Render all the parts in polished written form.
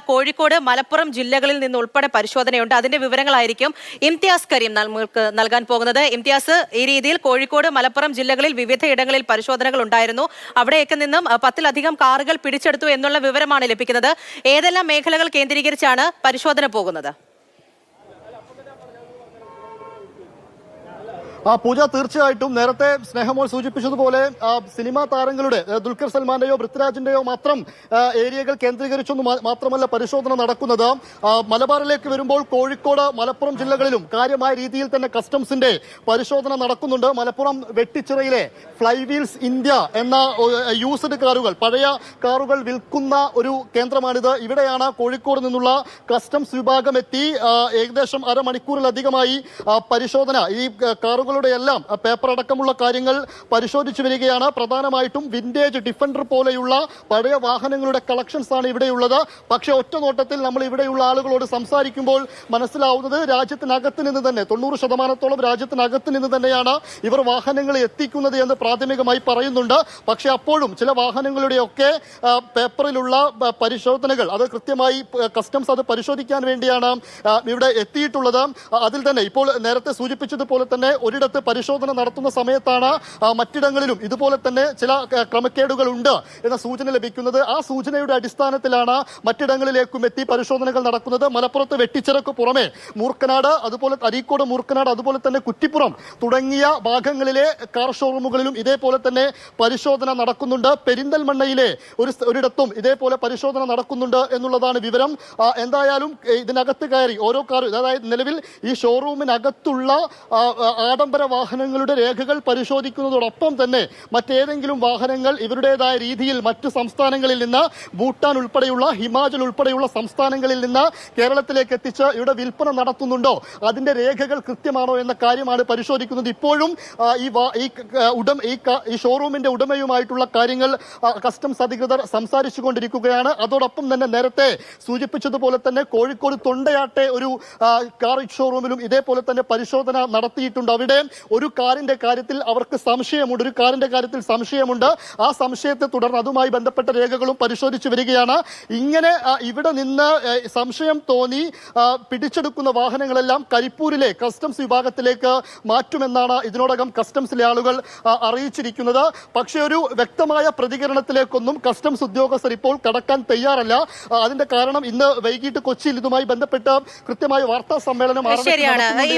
കോഴിക്കോട്, മലപ്പുറം ജില്ലകളിൽ നിന്ന് ഉൾപ്പെടെ പരിശോധനയുണ്ട്. അതിന്റെ വിവരങ്ങളായിരിക്കും ഇംതിയാസ് കരീം നമുക്ക് നൽകാൻ പോകുന്നത്. ഇംതിയാസ്, ഈ രീതിയിൽ കോഴിക്കോട്, മലപ്പുറം ജില്ലകളിൽ വിവിധയിടങ്ങളിൽ പരിശോധനകൾ ഉണ്ടായിരുന്നു. അവിടെയൊക്കെ നിന്നും 10-ലധികം കാറുകൾ പിടിച്ചെടുത്തു എന്നുള്ള വിവരമാണ് ലഭിക്കുന്നത്. ഏതെല്ലാം മേഖലകൾ കേന്ദ്രീകരിച്ചാണ് പരിശോധന പോകുന്നത്? പൂജ, തീർച്ചയായിട്ടും നേരത്തെ സ്നേഹമോൾ സൂചിപ്പിച്ചതുപോലെ സിനിമാ താരങ്ങളുടെ ദുൽഖർ സൽമാന്റെയോ പൃഥ്വിരാജിന്റെയോ മാത്രം ഏരിയകൾ കേന്ദ്രീകരിച്ചൊന്നും മാത്രമല്ല പരിശോധന നടക്കുന്നത്. മലബാറിലേക്ക് വരുമ്പോൾ കോഴിക്കോട്, മലപ്പുറം ജില്ലകളിലും കാര്യമായ രീതിയിൽ തന്നെ കസ്റ്റംസിന്റെ പരിശോധന നടക്കുന്നുണ്ട്. മലപ്പുറം വെട്ടിച്ചിറയിലെ ഫ്ലൈവീൽസ് ഇന്ത്യ എന്ന യൂസ്ഡ് കാറുകൾ, പഴയ കാറുകൾ വിൽക്കുന്ന ഒരു കേന്ദ്രമാണിത്. ഇവിടെയാണ് കോഴിക്കോട് നിന്നുള്ള കസ്റ്റംസ് വിഭാഗം എത്തി ഏകദേശം അരമണിക്കൂറിലധികമായി പരിശോധന ഈ കാറുകളുടെ എല്ലാം പേപ്പർ അടക്കമുള്ള കാര്യങ്ങൾ പരിശോധിച്ചു വരികയാണ്. പ്രധാനമായിട്ടും വിന്റേജ് ഡിഫൻഡർ പോലെയുള്ള പഴയ വാഹനങ്ങളുടെ കളക്ഷൻസ് ആണ് ഇവിടെയുള്ളത്. പക്ഷേ ഒറ്റ നോട്ടത്തിൽ നമ്മൾ ഇവിടെയുള്ള ആളുകളോട് സംസാരിക്കുമ്പോൾ മനസ്സിലാവുന്നത് രാജ്യത്തിനകത്ത് നിന്ന് തന്നെ 90% രാജ്യത്തിനകത്ത് നിന്ന് തന്നെയാണ് ഇവർ വാഹനങ്ങൾ എത്തിക്കുന്നത് എന്ന് പ്രാഥമികമായി പറയുന്നുണ്ട്. പക്ഷേ അപ്പോഴും ചില വാഹനങ്ങളുടെയൊക്കെ പേപ്പറിലുള്ള പരിശോധനകൾ അത് കൃത്യമായി കസ്റ്റംസ് അത് പരിശോധിക്കാൻ വേണ്ടിയാണ് ഇവിടെ എത്തിയിട്ടുള്ളത്. അതിൽ തന്നെ ഇപ്പോൾ നേരത്തെ സൂചിപ്പിച്ചതുപോലെ തന്നെ ഒരിടത്ത് പരിശോധന നടത്തുന്ന സമയത്താണ് മറ്റിടങ്ങളിലും ഇതുപോലെ തന്നെ ചില ക്രമക്കേടുകൾ ഉണ്ട് എന്ന സൂചന ലഭിക്കുന്നത്. ആ സൂചനയുടെ അടിസ്ഥാനത്തിലാണ് മറ്റിടങ്ങളിലേക്കും എത്തി പരിശോധനകൾ നടക്കുന്നത്. മലപ്പുറത്ത് വെട്ടിച്ചിറക്ക് പുറമെ മൂർക്കനാട്, അതുപോലെ അരീക്കോട് മൂർക്കനാട്, അതുപോലെ തന്നെ കുറ്റിപ്പുറം തുടങ്ങിയ ഭാഗങ്ങളിലെ കാർ ഷോറൂമുകളിലും ഇതേപോലെ തന്നെ പരിശോധന നടക്കുന്നുണ്ട്. പെരിന്തൽമണ്ണയിലെ ഒരിടത്തും ഇതേപോലെ പരിശോധന നടക്കുന്നുണ്ട് എന്നുള്ളതാണ് വിവരം. എന്തായാലും ഇതിനകത്ത് കയറി ഓരോ കാർ, അതായത് നിലവിൽ ഈ ഷോറൂമിനകത്തുള്ള ആഡംബര വാഹനങ്ങളുടെ രേഖകൾ പരിശോധിക്കുന്നതോടൊപ്പം തന്നെ മറ്റേതെങ്കിലും വാഹനങ്ങൾ ഇവരുടേതായ രീതിയിൽ മറ്റു സംസ്ഥാനങ്ങളിൽ നിന്ന്, ഭൂട്ടാൻ ഉൾപ്പെടെയുള്ള, ഹിമാചൽ ഉൾപ്പെടെയുള്ള സംസ്ഥാനങ്ങളിൽ നിന്ന് കേരളത്തിലേക്ക് എത്തിച്ച് ഇവിടെ വിൽപ്പന നടത്തുന്നുണ്ടോ, അതിന്റെ രേഖകൾ കൃത്യമാണോ എന്ന കാര്യമാണ് പരിശോധിക്കുന്നത്. ഇപ്പോഴും ഈ ഷോറൂമിന്റെ ഉടമയുമായിട്ടുള്ള കാര്യങ്ങൾ കസ്റ്റംസ് അധികൃതർ സംസാരിച്ചു കൊണ്ടിരിക്കുകയാണ്. അതോടൊപ്പം തന്നെ നേരത്തെ സൂചിപ്പിച്ചതുപോലെ തന്നെ കോഴിക്കോട് തൊണ്ടയാട്ടെ ഒരു കാർ ഷോറൂമിലും ഇതേപോലെ തന്നെ പരിശോധന നടത്തിയിട്ടുണ്ട്. അവിടെ ഒരു കാറിന്റെ കാര്യത്തിൽ അവർക്ക് സംശയമുണ്ട്. ആ സംശയത്തെ തുടർന്ന് അതുമായി ബന്ധപ്പെട്ട രേഖകളും പരിശോധിച്ചു വരികയാണ്. ഇങ്ങനെ ഇവിടെ നിന്ന് സംശയം തോന്നി പിടിച്ചെടുക്കുന്ന വാഹനങ്ങളെല്ലാം കരിപ്പൂരിലെ കസ്റ്റംസ് വിഭാഗത്തിലേക്ക് മാറ്റുമെന്നാണ് ഇതിനോടകം കസ്റ്റംസിലെ ആളുകൾ അറിയിച്ചിരിക്കുന്നത്. പക്ഷേ ഒരു വ്യക്തമായ പ്രതികരണത്തിലേക്കൊന്നും കസ്റ്റംസ് ഉദ്യോഗസ്ഥർ ഇപ്പോൾ കടക്കാൻ തയ്യാറല്ല. അതിന്റെ കാരണം ഇന്ന് വൈകിട്ട് കൊച്ചിയിൽ ഇതുമായി ബന്ധപ്പെട്ട് കൃത്യമായ വാർത്താ സമ്മേളനം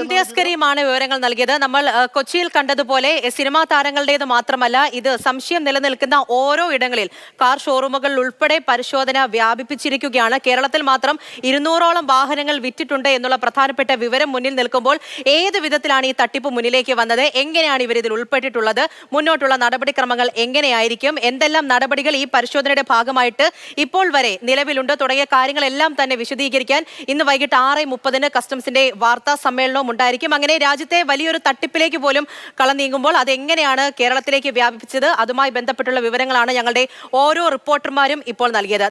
ഇംതിയാസ് കരീമാണ് വിവരങ്ങൾ നൽകിയത്. നമ്മൾ കൊച്ചിയിൽ കണ്ടതുപോലെ സിനിമാ താരങ്ങളുടേത് മാത്രമല്ല, ഇത് സംശയം നിലനിൽക്കുന്ന ഓരോ ഇടങ്ങളിൽ കാർ ഷോറൂമുകളിൽ ഉൾപ്പെടെ പരിശോധന വ്യാപിപ്പിച്ചിരിക്കുകയാണ്. കേരളത്തിൽ മാത്രം 200ഓളം വാഹനങ്ങൾ വിറ്റിട്ടുണ്ട് എന്നുള്ള പ്രധാനപ്പെട്ട വിവരം മുന്നിൽ നിൽക്കുമ്പോൾ ഏത് വിധത്തിലാണ് ഈ തട്ടിപ്പ് മുന്നിലേക്ക് വന്നത്, എങ്ങനെയാണ് ഇവർ ഇതിൽ ഉൾപ്പെട്ടിട്ടുള്ളത്, മുന്നോട്ടുള്ള നടപടിക്രമങ്ങൾ എങ്ങനെയായിരിക്കും, എന്തെല്ലാം നടപടികൾ ഈ പരിശോധനയുടെ ഭാഗമായിട്ട് ഇപ്പോൾ വരെ നിലവിലുണ്ട് തുടങ്ങിയ കാര്യങ്ങളെല്ലാം തന്നെ വിശദീകരിക്കാൻ ഇന്ന് വൈകിട്ട് 6:30 കസ്റ്റംസിന്റെ വാർത്താ സമ്മേളനവും ഉണ്ടായിരിക്കും. അങ്ങനെ രാജ്യത്തെ വലിയൊരു തട്ടിപ്പിലേക്ക് പോലും കളം നീങ്ങുമ്പോൾ അതെങ്ങനെയാണ് കേരളത്തിലേക്ക് വ്യാപിപ്പിച്ചത്, അതുമായി ബന്ധപ്പെട്ടുള്ള വിവരങ്ങളാണ് ഞങ്ങളുടെ ഓരോ റിപ്പോർട്ടർമാരും ഇപ്പോൾ നൽകിയത്.